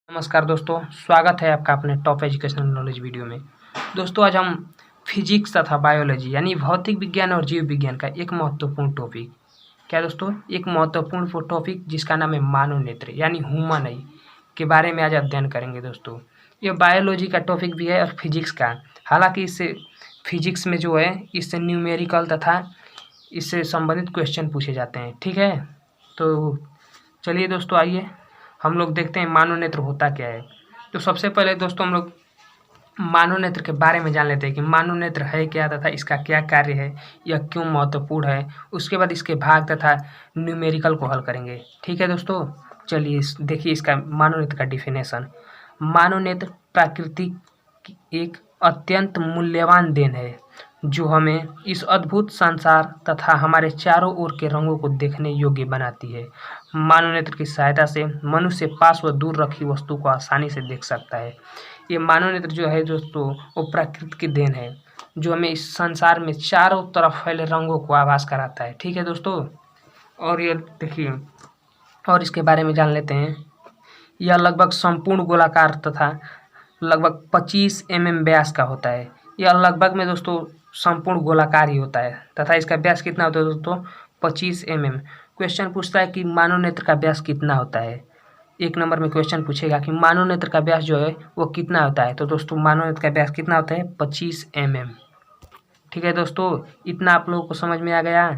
नमस्कार दोस्तों, स्वागत है आपका अपने टॉप एजुकेशनल नॉलेज वीडियो में। दोस्तों आज हम फिजिक्स तथा बायोलॉजी यानी भौतिक विज्ञान और जीव विज्ञान का एक महत्वपूर्ण टॉपिक एक महत्वपूर्ण टॉपिक जिसका नाम है मानव नेत्र यानी ह्यूमन आई के बारे में आज अध्ययन करेंगे। दोस्तों ये बायोलॉजी का टॉपिक भी है और फिजिक्स का। हालांकि इससे फिजिक्स में जो है इससे न्यूमेरिकल तथा इससे संबंधित क्वेश्चन पूछे जाते हैं। ठीक है, तो चलिए दोस्तों आइए हम लोग देखते हैं मानव नेत्र होता क्या है। तो सबसे पहले दोस्तों हम लोग मानव नेत्र के बारे में जान लेते हैं कि मानव नेत्र है क्या तथा इसका क्या कार्य है, यह क्यों महत्वपूर्ण है। उसके बाद इसके भाग तथा न्यूमेरिकल को हल करेंगे। ठीक है दोस्तों, चलिए देखिए इसका मानव नेत्र का डिफिनेशन। मानव नेत्र प्रकृति की एक अत्यंत मूल्यवान देन है जो हमें इस अद्भुत संसार तथा हमारे चारों ओर के रंगों को देखने योग्य बनाती है। मानव नेत्र की सहायता से मनुष्य पास व दूर रखी वस्तु को आसानी से देख सकता है। ये मानव नेत्र जो है दोस्तों वो प्रकृति की देन है जो हमें इस संसार में चारों तरफ फैले रंगों को आभास कराता है। ठीक है दोस्तों, और ये देखिए और इसके बारे में जान लेते हैं। यह लगभग संपूर्ण गोलाकार तथा लगभग 25 mm व्यास का होता है। यह लगभग में दोस्तों संपूर्ण गोलाकार ही होता है तथा इसका व्यास कितना होता है दोस्तों 25 mm। क्वेश्चन पूछता है कि मानव नेत्र का व्यास कितना होता है। एक नंबर में क्वेश्चन पूछेगा कि मानव नेत्र का व्यास जो है वो कितना होता है। तो दोस्तों मानव नेत्र का व्यास कितना होता है 25 mm। ठीक है दोस्तों, इतना आप लोगों को समझ में आ गया।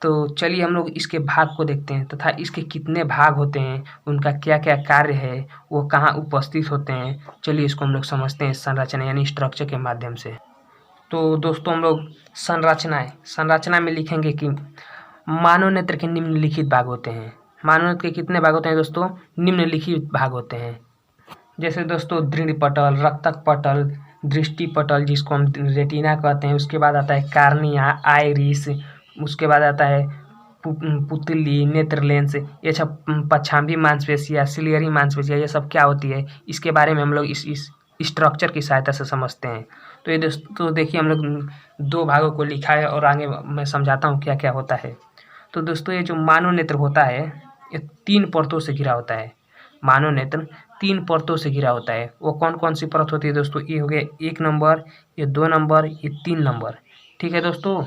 तो चलिए हम लोग इसके भाग को देखते हैं तथा इसके कितने भाग होते हैं, उनका क्या क्या कार्य है, वो कहाँ उपस्थित होते हैं। चलिए इसको हम लोग समझते हैं संरचना यानी स्ट्रक्चर के माध्यम से। तो दोस्तों हम लोग संरचना में लिखेंगे कि मानव नेत्र के निम्नलिखित भाग होते हैं। मानव नेत्र के कितने भाग होते हैं दोस्तों, निम्नलिखित भाग होते हैं। जैसे दोस्तों दृढ़ पटल, रक्तक पटल, दृष्टि पटल जिसको हम रेटिना कहते हैं। उसके बाद आता है कार्निया, आइरिस, उसके बाद आता है पुतली, नेत्र लेंस, ये सब पक्षांबी मांसपेशियाँ, सिलियरी मांसपेशियाँ, ये सब क्या होती है इसके बारे में हम लोग इस स्ट्रक्चर की सहायता से समझते हैं। तो ये दोस्तों देखिए हम लोग दो भागों को लिखा है और आगे मैं समझाता हूँ क्या क्या होता है। तो दोस्तों ये जो मानव नेत्र होता है ये 3 परतों से घिरा होता है। मानव नेत्र 3 परतों से घिरा होता है। वो कौन कौन सी परत होती है दोस्तों, ये हो गया 1 नंबर, ये 2 नंबर, ये 3 नंबर। ठीक है दोस्तों,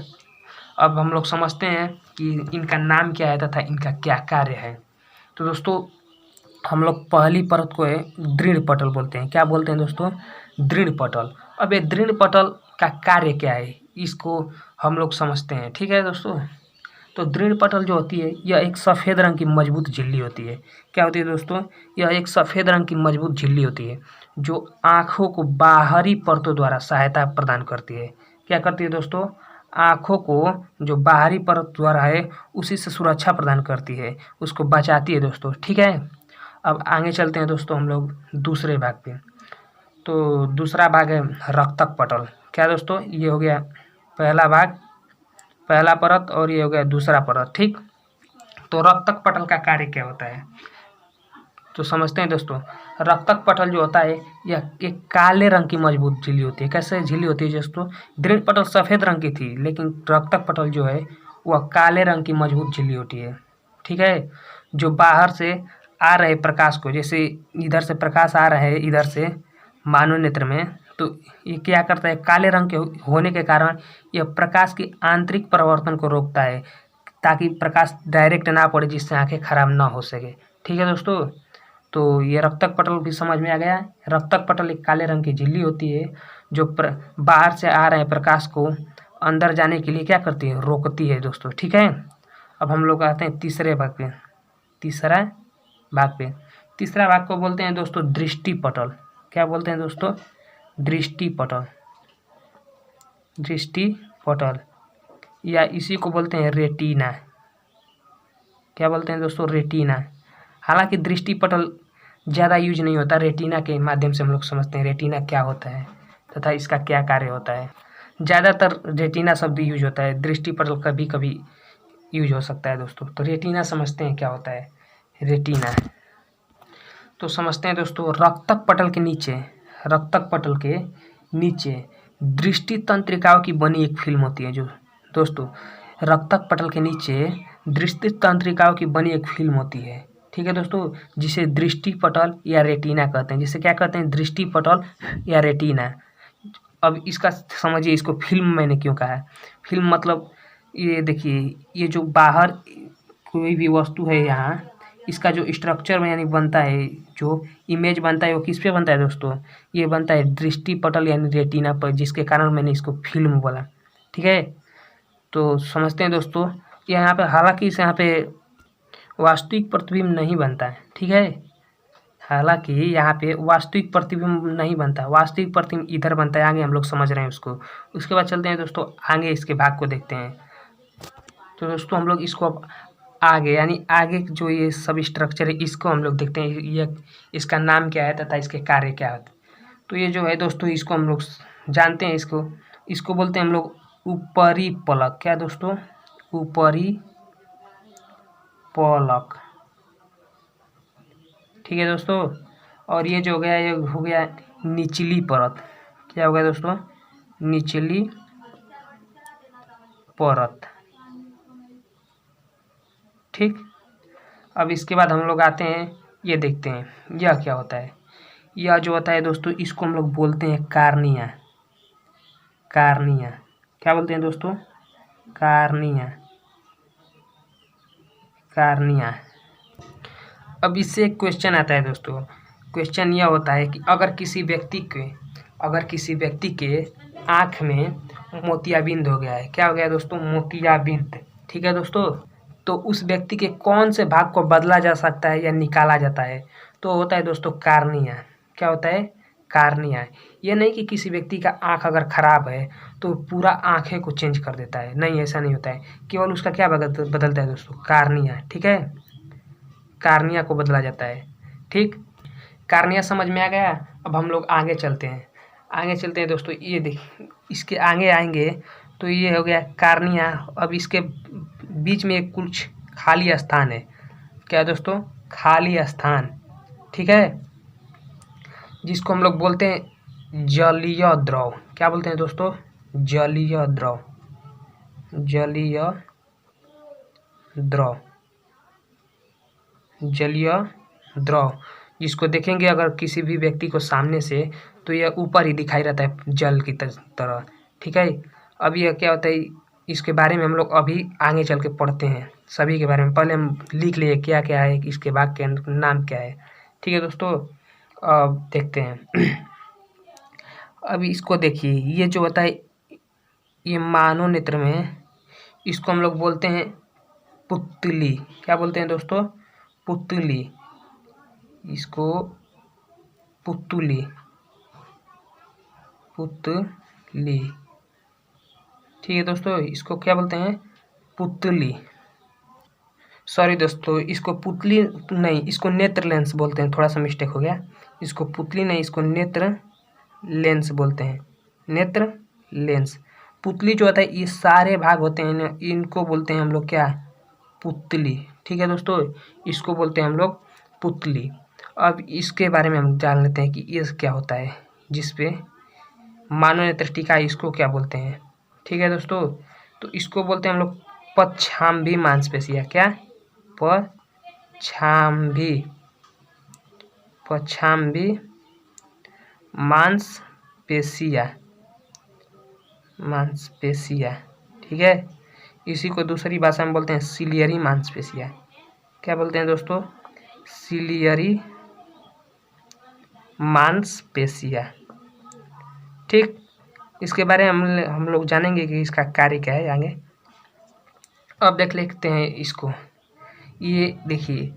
अब हम लोग समझते हैं कि इनका नाम क्या है तथा इनका क्या कार्य है। तो दोस्तों हम लोग पहली परत को है दृढ़ पटल बोलते हैं। क्या बोलते हैं दोस्तों, दृढ़ पटल। अब ये दृढ़ पटल का कार्य क्या है इसको हम लोग समझते हैं। ठीक है दोस्तों, तो दृढ़ पटल जो होती है यह एक सफ़ेद रंग की मजबूत झिल्ली होती है। क्या होती है दोस्तों, यह एक सफ़ेद रंग की मजबूत झिल्ली होती है जो आँखों को बाहरी परतों द्वारा सहायता प्रदान करती है। क्या करती है दोस्तों, आँखों को जो बाहरी परत द्वारा है उसी से सुरक्षा प्रदान करती है, उसको बचाती है दोस्तों। ठीक है, अब आगे चलते हैं दोस्तों हम लोग दूसरे भाग पे। तो दूसरा भाग है रक्तक पटल। क्या दोस्तों, ये हो गया पहला भाग, पहला परत, और ये हो गया दूसरा परत। ठीक, तो रक्तक पटल का कार्य क्या होता है तो समझते हैं दोस्तों। रक्तक पटल जो होता है यह एक काले रंग की मजबूत झिल्ली होती है। कैसे झिल्ली होती है दोस्तों, दृढ़ पटल सफ़ेद रंग की थी लेकिन रक्तक पटल जो है वह काले रंग की मजबूत झिल्ली होती है। ठीक है, जो बाहर से आ रहे प्रकाश को, जैसे इधर से प्रकाश आ रहा है इधर से मानव नेत्र में, तो ये क्या करता है, काले रंग के होने के कारण यह प्रकाश की आंतरिक परिवर्तन को रोकता है ताकि प्रकाश डायरेक्ट ना पड़े जिससे आंखें खराब ना हो सके। ठीक है दोस्तों, तो ये रक्तक पटल भी समझ में आ गया। रक्तक पटल एक काले रंग की झिल्ली होती है जो बाहर से आ रहे प्रकाश को अंदर जाने के लिए क्या करती है, रोकती है दोस्तों। ठीक है, अब हम लोग आते हैं तीसरे भाग पे। तीसरा भाग को बोलते हैं दोस्तों दृष्टि पटल। क्या बोलते हैं दोस्तों, दृष्टि पटल। दृष्टि पटल या इसी को बोलते हैं रेटिना। क्या बोलते हैं दोस्तों, रेटिना। हालांकि दृष्टि पटल ज़्यादा यूज नहीं होता, रेटिना के माध्यम से हम लोग समझते हैं रेटिना क्या होता है तथा इसका क्या कार्य होता है। ज़्यादातर रेटिना शब्द यूज होता है, दृष्टि पटल कभी कभी यूज हो सकता है दोस्तों। तो रेटिना समझते हैं क्या होता है, रेटिना। तो समझते हैं दोस्तों रक्तक पटल के नीचे दृष्टि तंत्रिकाओं की बनी एक फिल्म होती है। जो दोस्तों रक्तक पटल के नीचे दृष्टि तंत्रिकाओं की बनी एक फिल्म होती है। ठीक ठीक है दोस्तों, जिसे दृष्टि पटल या रेटिना कहते हैं। जिसे क्या कहते हैं? दृष्टि पटल या रेटिना। अब इसका समझिए, इसको फिल्म मैंने क्यों कहा है। फिल्म मतलब ये देखिए, ये जो बाहर कोई भी वस्तु है यहाँ, इसका जो स्ट्रक्चर में यानी बनता है, जो इमेज बनता है वो किस पे बनता है दोस्तों? ये बनता है दृष्टि पटल यानी रेटिना पर, जिसके कारण मैंने इसको फिल्म बोला। ठीक है, तो समझते हैं दोस्तों। यहाँ पे हालांकि इस यहाँ पे वास्तविक प्रतिबिंब नहीं बनता है। ठीक है, हालांकि यहाँ पे वास्तविक प्रतिबिंब नहीं बनता, वास्तविक प्रतिबिंब इधर बनता है, आगे हम लोग समझ रहे हैं उसको। उसके बाद चलते हैं दोस्तों आगे, इसके भाग को देखते हैं। तो दोस्तों हम लोग इसको अब आगे यानी आगे जो ये सब स्ट्रक्चर है, इसको हम लोग देखते हैं, ये इसका नाम क्या है तथा इसके कार्य क्या होते हैं। तो ये जो है दोस्तों, इसको हम लोग जानते हैं, इसको बोलते हैं हम लोग ऊपरी पलक। क्या दोस्तों? ऊपरी पलक। ठीक है दोस्तों, और ये जो हो गया, ये हो गया निचली परत। क्या हो गया दोस्तों? निचली परत। ठीक, अब इसके बाद हम लोग आते हैं, ये देखते हैं यह क्या होता है। यह जो होता है दोस्तों, इसको हम लोग बोलते हैं कार्निया। कार्निया। क्या बोलते हैं दोस्तों? कार्निया। कार्निया। अब इससे एक क्वेश्चन आता है दोस्तों। क्वेश्चन यह होता है कि अगर किसी व्यक्ति के आँख में मोतियाबिंद हो गया है। क्या हो गया दोस्तों? मोतियाबिंद। ठीक है दोस्तों, तो उस व्यक्ति के कौन से भाग को बदला जा सकता है या निकाला जाता है? तो होता है दोस्तों कार्निया। क्या होता है? कार्निया। ये नहीं कि किसी व्यक्ति का आँख अगर खराब है तो पूरा आँखें को चेंज कर देता है, नहीं, ऐसा नहीं होता है। केवल उसका क्या बदलता है दोस्तों? कार्निया। ठीक है, कार्निया को बदला जाता है। ठीक, कार्निया समझ में आ गया। अब हम लोग आगे चलते हैं दोस्तों। ये देख, इसके आगे आएंगे तो ये हो गया कार्निया। अब इसके बीच में एक कुछ खाली स्थान है। क्या दोस्तों? खाली स्थान। ठीक है, जिसको हम लोग बोलते हैं जलीय द्रव। क्या बोलते हैं दोस्तों? जलीय द्रव। जलीय द्रव। जलीय द्रव, जिसको देखेंगे अगर किसी भी व्यक्ति को सामने से, तो यह ऊपर ही दिखाई रहता है जल की तरह। ठीक है, अब यह क्या होता है, इसके बारे में हम लोग अभी आगे चल के पढ़ते हैं सभी के बारे में। पहले हम लिख लिए क्या क्या है, इसके भाग के नाम क्या है। ठीक है दोस्तों, अब देखते हैं। अभी इसको देखिए, ये जो होता है, ये मानव नेत्र में इसको हम लोग बोलते हैं पुतली। क्या बोलते हैं दोस्तों? पुतली। इसको पुतली। पुतली। ठीक है दोस्तों, इसको क्या बोलते हैं? पुतली। सॉरी दोस्तों, इसको पुतली नहीं, इसको नेत्र लेंस बोलते हैं। थोड़ा सा मिस्टेक हो गया, इसको पुतली नहीं, इसको नेत्र लेंस बोलते हैं। नेत्र लेंस। पुतली जो होता है, ये सारे भाग होते हैं ना, इनको बोलते हैं हम लोग क्या? पुतली। ठीक है दोस्तों, इसको बोलते हैं हम लोग पुतली। अब इसके बारे में हम जान लेते हैं कि ये क्या होता है, जिसपे मानव नेत्र टीका, इसको क्या बोलते हैं। ठीक है दोस्तों, तो इसको बोलते हैं हम लोग पच्छाम्भी मांसपेशियाँ। क्या? पच्छाम्भी। पच्छाम्भी मांसपेशियाँ। मांसपेशियाँ। ठीक है, इसी को दूसरी भाषा में बोलते हैं सिलियरी मांसपेशियाँ। क्या बोलते हैं दोस्तों? सिलियरी मांसपेशियाँ। ठीक, इसके बारे में हम लोग जानेंगे कि इसका कार्य क्या है आगे। अब देख लेते हैं इसको। ये देखिए,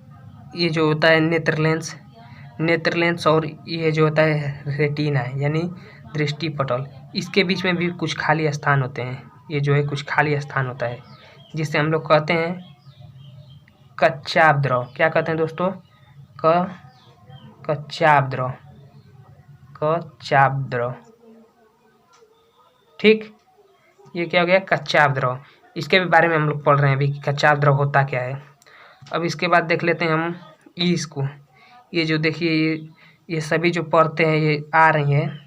ये जो होता है नेत्र लेंस, और ये जो होता है रेटिना यानी दृष्टि पटल, इसके बीच में भी कुछ खाली स्थान होते हैं। ये जो है कुछ खाली स्थान होता है, जिसे हम लोग कहते हैं कच्चाभ द्रव। क्या कहते हैं दोस्तों? कच्चाभ द्रव। कच्चाभ द्रव। ठीक, ये क्या हो गया? कच्चाभ द्रव। इसके भी बारे में हम लोग पढ़ रहे हैं अभी कि कच्चाभ द्रव होता क्या है। अब इसके बाद देख लेते हैं हम इसको। ये जो देखिए, ये सभी जो पढ़ते हैं, ये आ रही हैं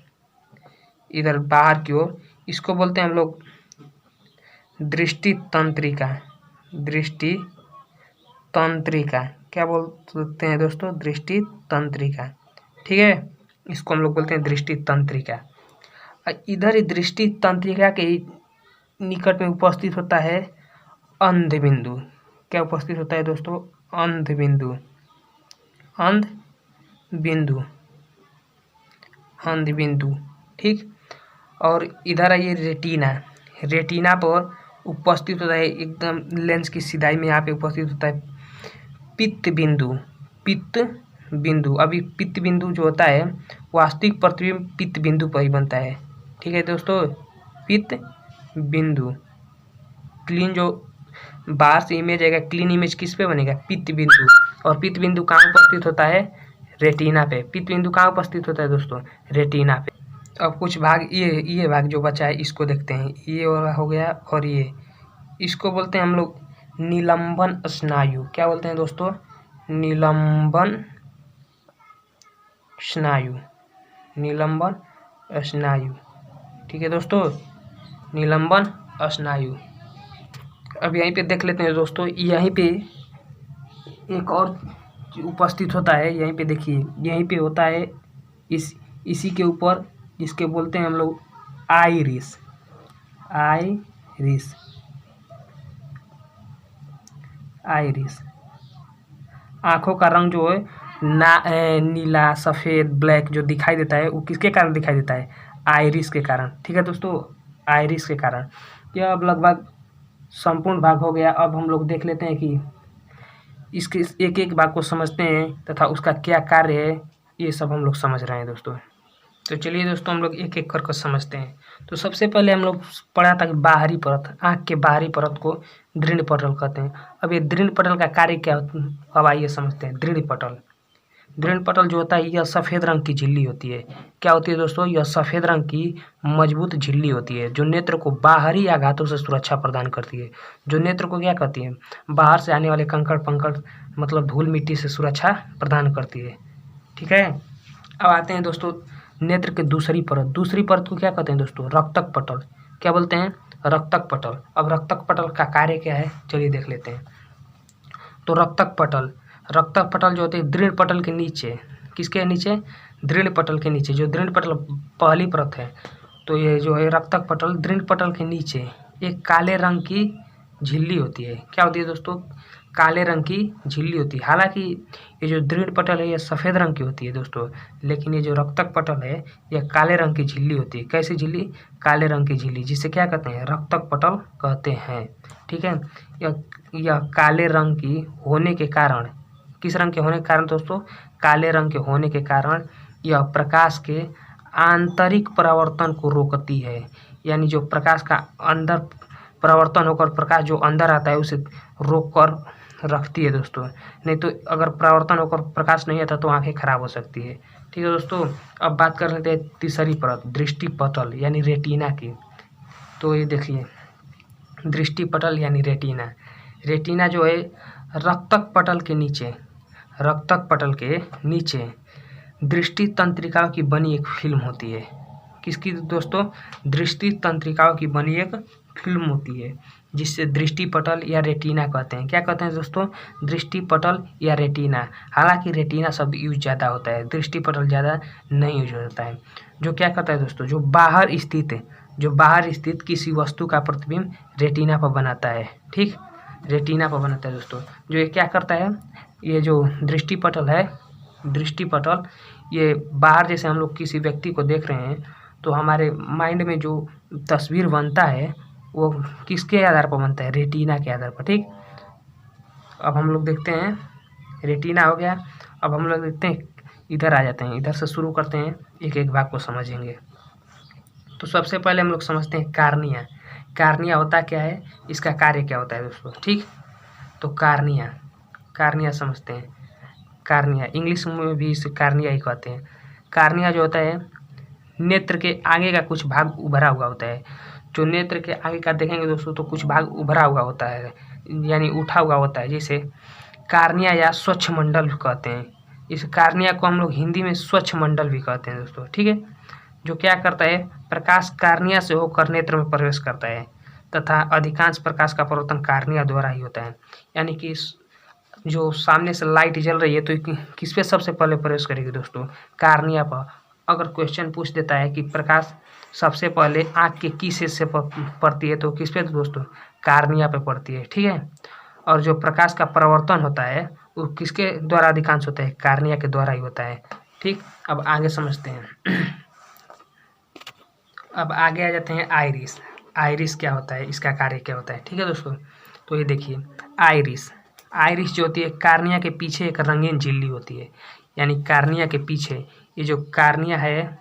इधर बाहर की ओर, इसको बोलते हैं हम लोग दृष्टि तंत्रिका। दृष्टि तंत्रिका। क्या बोलते हैं दोस्तों, दृष्टि तंत्रिका। ठीक है, इसको हम लोग बोलते हैं दृष्टि तंत्रिका। इधर दृष्टि तंत्रिका के निकट में उपस्थित होता है अंध बिंदु। क्या उपस्थित होता है दोस्तों, अंध बिंदु। अंध बिंदु, अंध बिंदु। ठीक, और इधर आइए रेटिना। रेटिना पर उपस्थित होता है एकदम लेंस की सिधाई में यहाँ पे उपस्थित होता है पित्त बिंदु। पित्त बिंदु, अभी पित्त बिंदु जो होता है वास्तविक प्रतिबिंब पित्त बिंदु पर ही बनता है। ठीक है दोस्तों, पित्त बिंदु। क्लीन जो बाहर से इमेज आएगा, क्लीन इमेज किस पे बनेगा, पित्त बिंदु। और पित्त बिंदु कहाँ उपस्थित होता है, रेटिना पे। पित्त बिंदु कहाँ उपस्थित होता है दोस्तों, रेटिना पे। अब कुछ भाग ये भाग जो बचा है इसको देखते हैं। ये वाला हो गया, और ये इसको बोलते हैं हम लोग निलंबन स्नायु। क्या बोलते हैं दोस्तों, निलंबन स्नायु। निलंबन स्नायु। ठीक है दोस्तों, निलंबन स्नायु। अब यहीं पे देख लेते हैं दोस्तों, यहीं पे एक और उपस्थित होता है। यहीं पे देखिए, यहीं पे होता है इसी के ऊपर, जिसके बोलते हैं हम लोग आइरिस। Iris, iris. आँखों का रंग जो है नीला, सफ़ेद, ब्लैक जो दिखाई देता है वो किसके कारण दिखाई देता है, आइरिस के कारण। ठीक है दोस्तों, आइरिस के कारण। यह अब लगभग संपूर्ण भाग हो गया। अब हम लोग देख लेते हैं कि इसके एक एक भाग को समझते हैं तथा उसका क्या कार्य है, ये सब हम लोग समझ रहे हैं दोस्तों। तो चलिए दोस्तों, हम लोग एक एक कर समझते हैं। तो सबसे पहले हम लोग पढ़ा था कि बाहरी परत, आँख के बाहरी परत को दृढ़ पटल कहते हैं। अब ये दृढ़ पटल का कार्य क्या होता है, अब आइए समझते हैं। दृढ़ पटल, दृढ़ पटल जो होता है यह सफ़ेद रंग की झिल्ली होती है। क्या होती है दोस्तों, यह सफ़ेद रंग की मजबूत झिल्ली होती है जो नेत्र को बाहरी आघातों से सुरक्षा प्रदान करती है। जो नेत्र को क्या करती है, बाहर से आने वाले कंकड़ पंकड़ मतलब धूल मिट्टी से सुरक्षा प्रदान करती है। ठीक है, अब आते हैं दोस्तों नेत्र के दूसरी परत। दूसरी परत को क्या कहते हैं दोस्तों, रक्तक पटल। क्या बोलते हैं, रक्तक पटल। अब रक्तक पटल का कार्य क्या है, चलिए देख लेते हैं। तो रक्तक पटल, रक्तक पटल जो होते हैं दृढ़ पटल के नीचे, किसके नीचे, दृढ़ पटल के नीचे। जो दृढ़ पटल पहली परत है, तो ये जो है रक्तक पटल, दृढ़ पटल के नीचे एक काले रंग की झिल्ली होती है। क्या होती है दोस्तों, काले रंग की झिल्ली होती है। हालांकि ये जो दृढ़ पटल है ये सफ़ेद रंग की होती है दोस्तों, लेकिन ये जो रक्तक पटल है यह काले रंग की झिल्ली होती है। कैसी झिल्ली, काले रंग की झिल्ली, जिसे क्या कहते हैं, रक्तक पटल कहते हैं। ठीक है, यह काले रंग की होने के कारण, किस रंग के होने के कारण दोस्तों, काले रंग के होने के कारण यह प्रकाश के आंतरिक परावर्तन को रोकती है। यानी जो प्रकाश का अंदर परावर्तन होकर प्रकाश जो अंदर आता है उसे रोक कर रखती है दोस्तों। नहीं तो अगर परावर्तन होकर प्रकाश नहीं आता तो आंखें खराब हो सकती है। ठीक है दोस्तों, अब बात कर लेते हैं तीसरी परत, दृष्टि पटल यानी रेटिना की। तो ये देखिए, दृष्टि पटल यानी रेटिना। रेटिना जो है रक्तक पटल के नीचे, रक्तक पटल के नीचे दृष्टि तंत्रिकाओं की बनी एक फिल्म होती है। किसकी दोस्तों, दृष्टि तंत्रिकाओं की बनी एक फिल्म होती है, जिससे दृष्टि पटल या रेटिना कहते हैं। क्या कहते हैं दोस्तों, दृष्टि पटल या रेटिना। हालांकि रेटिना शब्द यूज ज़्यादा होता है, दृष्टि पटल ज़्यादा नहीं यूज होता है। जो क्या कहता है दोस्तों, जो बाहर स्थित किसी वस्तु का प्रतिबिंब रेटिना पर बनाता है। ठीक, रेटिना पर बनाता है दोस्तों। जो ये क्या करता है, ये जो दृष्टि पटल है, दृष्टि पटल ये बाहर, जैसे हम लोग किसी व्यक्ति को देख रहे हैं तो हमारे माइंड में जो तस्वीर बनता है वो किसके आधार पर बनता है, रेटिना के आधार पर। ठीक, अब हम लोग देखते हैं, रेटिना हो गया। अब हम लोग देखते हैं, इधर आ जाते हैं, इधर से शुरू करते हैं, एक एक भाग को समझेंगे। तो सबसे पहले हम लोग समझते हैं कार्निया। कार्निया होता क्या है, इसका कार्य क्या होता है दोस्तों। ठीक, तो कार्निया समझते हैं। कार्निया, इंग्लिश में भी इसे कार्निया ही कहते हैं। कार्निया जो होता है नेत्र के आगे का कुछ भाग उभरा हुआ होता है। जो नेत्र के आगे का देखेंगे दोस्तों तो कुछ भाग उभरा हुआ होता है, यानी उठा हुआ होता है, जिसे कार्निया या स्वच्छ मंडल कहते हैं। इस कार्निया को हम लोग हिंदी में स्वच्छ मंडल भी कहते हैं दोस्तों। ठीक है, जो क्या करता है, प्रकाश कार्निया से होकर नेत्र में प्रवेश करता है तथा अधिकांश प्रकाश का परावर्तन कार्निया द्वारा ही होता है। यानी कि जो सामने से लाइट जल रही है तो किस पे सबसे पहले प्रवेश करेगी दोस्तों? कार्निया पर। अगर क्वेश्चन पूछ देता है कि प्रकाश सबसे पहले आँख के किस हिस्से पर पड़ती है तो किस पे दोस्तों? कार्निया पे पड़ती है, ठीक है। और जो प्रकाश का परावर्तन होता है वो किसके द्वारा अधिकांश होता है? कार्निया के द्वारा ही होता है, ठीक। अब आगे समझते हैं। अब आगे आ जाते हैं आइरिस। आइरिस क्या होता है, इसका कार्य क्या होता है, ठीक है दोस्तों। तो ये देखिए आइरिस, आइरिस जो होती है कार्निया के पीछे एक रंगीन झिल्ली होती है। यानी कार्निया के पीछे ये जो कार्निया है,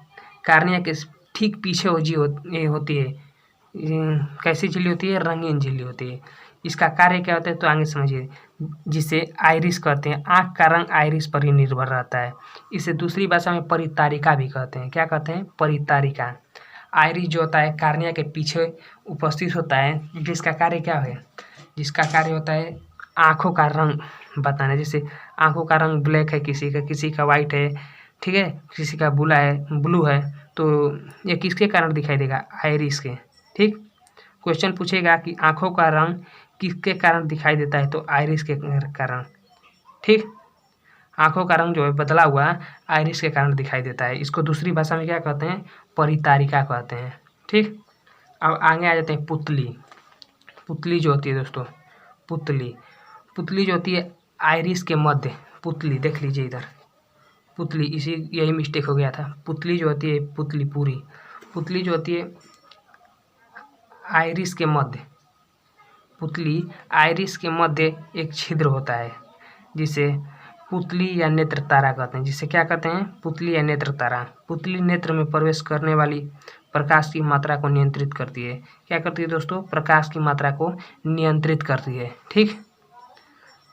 कार्निया के ठीक पीछे ये होती है। कैसी झिल्ली होती है? रंगीन झिल्ली होती है। इसका कार्य क्या होता है तो आगे समझिए। जिसे आइरिस कहते हैं, आँख का रंग आइरिस पर ही निर्भर रहता है। इसे दूसरी भाषा में परितारिका भी कहते हैं। क्या कहते हैं? परितारिका। आइरिस जो होता है कार्निया के पीछे उपस्थित होता है, जिसका कार्य क्या है? जिसका कार्य होता है आँखों का रंग बताना। जैसे आँखों का रंग ब्लैक है किसी का वाइट है, ठीक है, किसी का ब्लू है, तो ये किसके कारण दिखाई देगा? आइरिस के, ठीक। क्वेश्चन पूछेगा कि आँखों का रंग किसके कारण दिखाई देता है तो आइरिस के कारण, ठीक। आँखों का रंग जो है बदला हुआ आइरिस के कारण दिखाई देता है। इसको दूसरी भाषा में क्या कहते हैं? परितारिका कहते हैं, ठीक। अब आगे आ जाते हैं पुतली। पुतली जो होती है दोस्तों, पुतली जो होती है आइरिस के मध्य, पुतली देख लीजिए इधर, पुतली, यही मिस्टेक हो गया था। पुतली जो होती है, पुतली जो होती है आइरिस के मध्य, पुतली आइरिस के मध्य एक छिद्र होता है जिसे पुतली या नेत्र तारा कहते हैं। जिसे क्या कहते हैं? पुतली या नेत्र तारा। पुतली नेत्र में प्रवेश करने वाली प्रकाश की मात्रा को नियंत्रित करती है। क्या करती है दोस्तों? प्रकाश की मात्रा को नियंत्रित करती है, ठीक,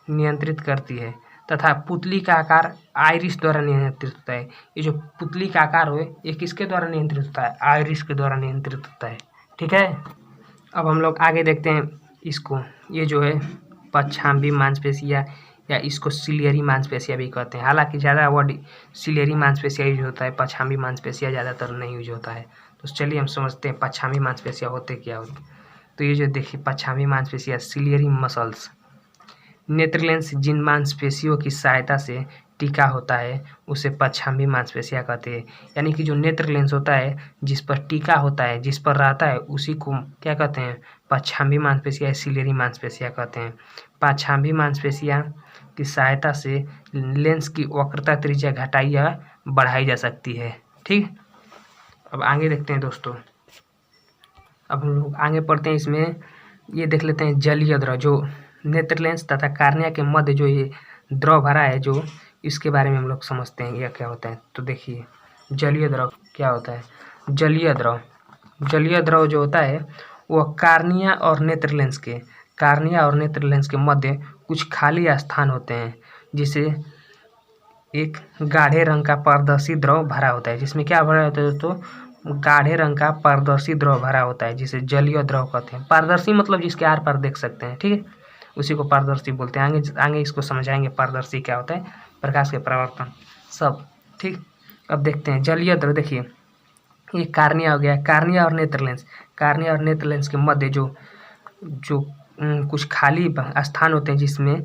नियंत्रित करती है। तथा पुतली का आकार आइरिस द्वारा नियंत्रित होता है। ये जो पुतली का आकार हो ये किसके द्वारा नियंत्रित होता है? आइरिस के द्वारा नियंत्रित होता है, ठीक है। अब हम लोग आगे देखते हैं इसको। ये जो है पच्छाम्बी मांसपेशिया या इसको सिलियरी मांसपेशिया भी कहते हैं। हालांकि ज़्यादा वर्ड सिलियरी मांसपेशिया यूज होता है, पच्छाम्बी मांसपेशिया ज़्यादातर नहीं यूज होता है। तो चलिए हम समझते हैं पच्छाम्बी मांसपेशिया होते क्या होते। तो ये जो देखिए पच्छाम्बी मांसपेशिया, सिलियरी मसल्स, नेत्र लेंस जिन मांसपेशियों की सहायता से टिका होता है उसे पच्छाम्बी मांसपेशिया कहते हैं। यानी कि जो नेत्र लेंस होता है जिस पर टिका होता है, जिस पर रहता है, उसी को क्या कहते हैं? पच्छाम्बी मांसपेशिया या सिलियरी मांसपेशिया कहते हैं। पच्छाम्बी मांसपेशिया की सहायता से लेंस की वक्रता त्रिज्या घटाई या बढ़ाई जा सकती है, ठीक। अब आगे देखते हैं दोस्तों। अब हम लोग आगे पढ़ते हैं। इसमें ये देख लेते हैं जलीय द्रव, जो नेत्र लेंस तथा कार्निया के मध्य जो ये द्रव भरा है, जो इसके बारे में हम लोग समझते हैं यह क्या होता है। तो देखिए जलीय द्रव क्या होता है। जलीय द्रव जो होता है वह कार्निया और नेत्र लेंस के मध्य कुछ खाली स्थान होते हैं, जिसे एक गाढ़े रंग का पारदर्शी द्रव भरा होता है। जिसमें क्या भरा होता है दोस्तों? गाढ़े रंग का पारदर्शी द्रव भरा होता है, जिसे जलीय द्रव कहते हैं। पारदर्शी मतलब जिसके आर पार देख सकते हैं, ठीक है, उसी को पारदर्शी बोलते हैं। आगे इसको समझाएंगे पारदर्शी क्या होता है, प्रकाश के परावर्तन सब, ठीक। अब देखते हैं जलीय द्रव। देखिए ये कार्निया हो गया, कार्निया और नेत्र लेंस के मध्य जो कुछ खाली स्थान होते हैं, जिसमें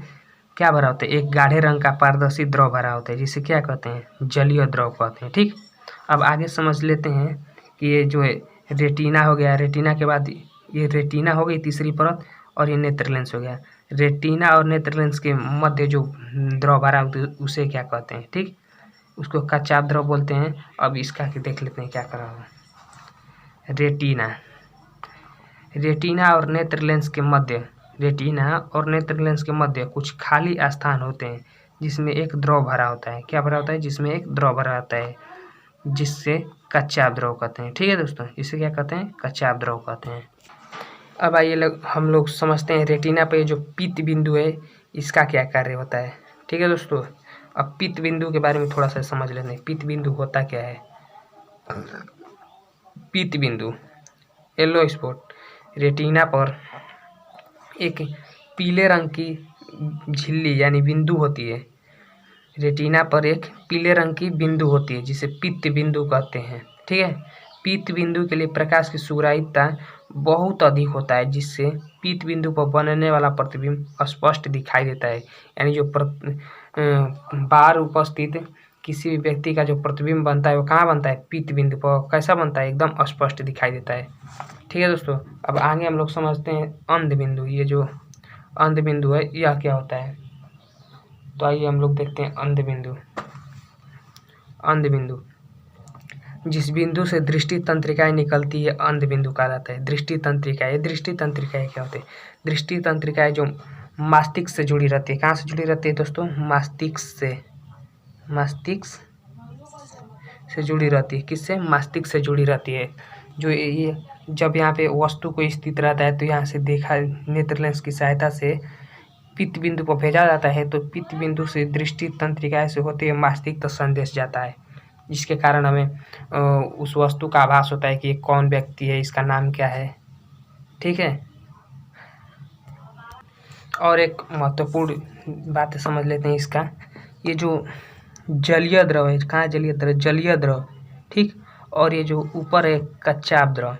क्या भरा होता है? एक गाढ़े रंग का पारदर्शी द्रव भरा होता है, जिसे क्या कहते हैं? जलीय द्रव कहते हैं, ठीक। अब आगे समझ लेते हैं कि ये जो है रेटिना हो गया, रेटिना के बाद ये रेटिना हो गई तीसरी परत, और ये नेत्र लेंस हो गया। रेटिना और नेत्र लेंस के मध्य जो द्रव भरा होता है उसे क्या कहते हैं, ठीक, उसको कच्चा द्रव बोलते हैं। अब इसका देख लेते हैं क्या करा हुआ। रेटिना और नेत्र लेंस के मध्य कुछ खाली स्थान होते हैं, जिसमें एक द्रव भरा होता है। क्या भरा होता है? जिसमें एक द्रव भरा होता है, जिससे कच्चा द्रव कहते हैं, ठीक है दोस्तों। इसे क्या कहते हैं? कच्चा द्रव कहते हैं। अब आइए हम लोग समझते हैं रेटिना पे जो पीत बिंदु है इसका क्या कार्य होता है, ठीक है दोस्तों। अब पीत बिंदु के बारे में थोड़ा सा समझ लेते हैं। पीत बिंदु होता क्या है? पीत बिंदु, येलो स्पॉट, रेटिना पर एक पीले रंग की झिल्ली यानी बिंदु होती है। रेटिना पर एक पीले रंग की बिंदु होती है जिसे पीत बिंदु कहते हैं, ठीक है। पीत बिंदु के लिए प्रकाश की सुग्राह्यता बहुत अधिक होता है, जिससे पीत बिंदु पर बनने वाला प्रतिबिंब स्पष्ट दिखाई देता है। यानी जो बाहर उपस्थित किसी भी व्यक्ति का जो प्रतिबिंब बनता है वो कहाँ बनता है, पीत बिंदु पर। कैसा बनता है, एकदम स्पष्ट दिखाई देता है। ठीक है दोस्तों, अब आगे हम लोग समझते हैं अंध बिंदु। ये जो अंध बिंदु है यह क्या होता है, तो आइए हम लोग देखते हैं अंध बिंदु। अंध बिंदु, जिस बिंदु से दृष्टि तंत्रिकाएं निकलती है अंध बिंदु कहा जाता है। दृष्टि तंत्रिकाएं, ये दृष्टि तंत्रिकाएं क्या होते हैं, दृष्टि तंत्रिकाएं जो मस्तिष्क से जुड़ी रहती है। कहाँ से जुड़ी रहती है दोस्तों, मस्तिष्क से। मस्तिष्क से जुड़ी रहती है, किससे, मस्तिष्क से जुड़ी रहती है। जो ये जब यहाँ पे वस्तु को स्थित रहता है तो यहाँ से देखा नेत्र लेंस की सहायता से पित्त बिंदु पर भेजा जाता है, तो पित्त बिंदु से दृष्टि तंत्रिकाएं से होते हुए मस्तिष्क तक संदेश जाता है, जिसके कारण हमें उस वस्तु का आभास होता है कि ये कौन व्यक्ति है, इसका नाम क्या है। ठीक है, और एक महत्वपूर्ण बात समझ लेते हैं इसका। ये जो जलीय द्रव है, कहाँ जलीय द्रव, जलीय द्रव, ठीक, और ये जो ऊपर है कच्चा द्रव,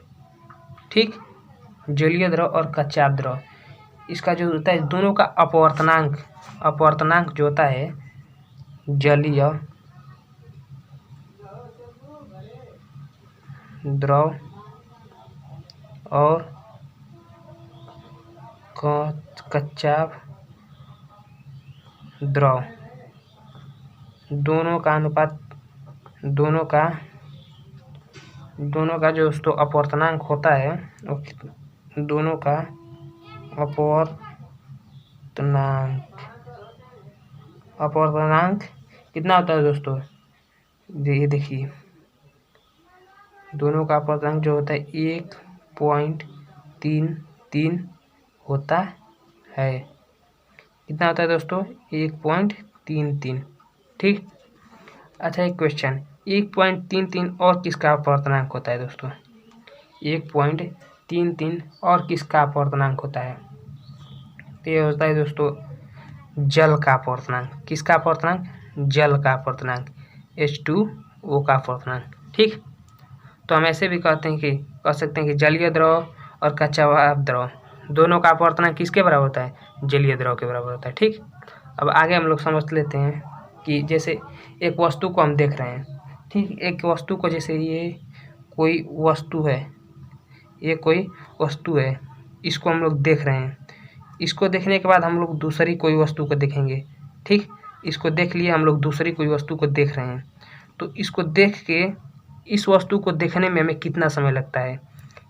ठीक, जलीय द्रव और कच्चा द्रव, इसका जो होता है दोनों का अपवर्तनांक, अपवर्तनांक जो होता है जलीय द्रव और कच्चा द्रव, दोनों का अनुपात, दोनों का जो दोस्तों अपवर्तनांक होता है, दोनों का अपवर्तनांक कितना होता है दोस्तों, ये देखिए, दोनों का अपवर्तनांक जो होता है 1.33 होता है। कितना होता है दोस्तों, 1.33। ठीक, अच्छा एक क्वेश्चन, 1.33 और किसका अपवर्तनांक होता है दोस्तों, 1.33 और किसका अपवर्तनांक होता है, तो ये होता है दोस्तों जल का अपवर्तनांक। किसका अपवर्तनांक, जल का अपवर्तनांक, H2O का अपवर्तनांक। ठीक, तो हम ऐसे भी कहते हैं कि कह सकते हैं कि जलीय द्रव और कच्चा द्रव दोनों का अपवर्तनांक किसके बराबर होता है, जलीय द्रव के बराबर होता है। ठीक, अब आगे हम लोग समझ लेते हैं कि जैसे एक वस्तु को हम देख रहे हैं, ठीक, एक वस्तु को, जैसे ये कोई वस्तु है, ये कोई वस्तु है, इसको हम लोग देख रहे हैं। इसको देखने के बाद हम लोग दूसरी कोई वस्तु को देखेंगे। ठीक, इसको देख लिए हम लोग दूसरी कोई वस्तु को देख रहे हैं, तो इसको देख के इस वस्तु को देखने में हमें कितना समय लगता है।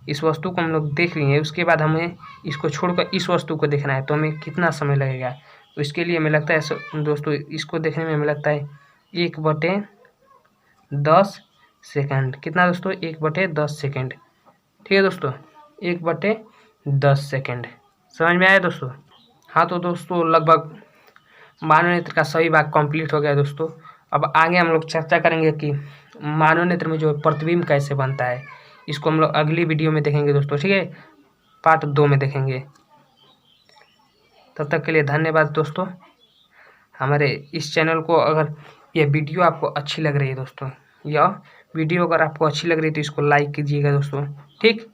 इस वस्तु को हम लोग देख लिए, उसके बाद हमें इसको छोड़कर इस वस्तु को देखना है, तो हमें कितना समय लगेगा, तो इसके लिए हमें लगता है दोस्तों, इसको देखने में हमें लगता है 1/10 सेकंड। कितना दोस्तों, 1/10 सेकंड। ठीक है दोस्तों, 1/10 सेकंड। समझ में आया दोस्तों। हाँ, तो दोस्तों लगभग मानव नेत्र का सभी भाग कंप्लीट हो गया दोस्तों। अब आगे हम लोग चर्चा करेंगे कि मानव नेत्र में जो प्रतिबिंब कैसे बनता है, इसको हम लोग अगली वीडियो में देखेंगे दोस्तों। ठीक है, पार्ट 2 में देखेंगे। तब तक के लिए धन्यवाद दोस्तों। हमारे इस चैनल को, अगर यह वीडियो आपको अच्छी लग रही है दोस्तों, यह वीडियो अगर आपको अच्छी लग रही है तो इसको लाइक कीजिएगा दोस्तों। ठीक,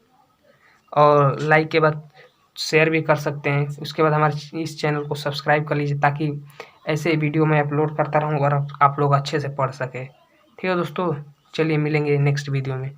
और लाइक के बाद शेयर भी कर सकते हैं। उसके बाद हमारे इस चैनल को सब्सक्राइब कर लीजिए, ताकि ऐसे वीडियो मैं अपलोड करता रहूँ और आप लोग अच्छे से पढ़ सके। ठीक है दोस्तों, चलिए मिलेंगे नेक्स्ट वीडियो में।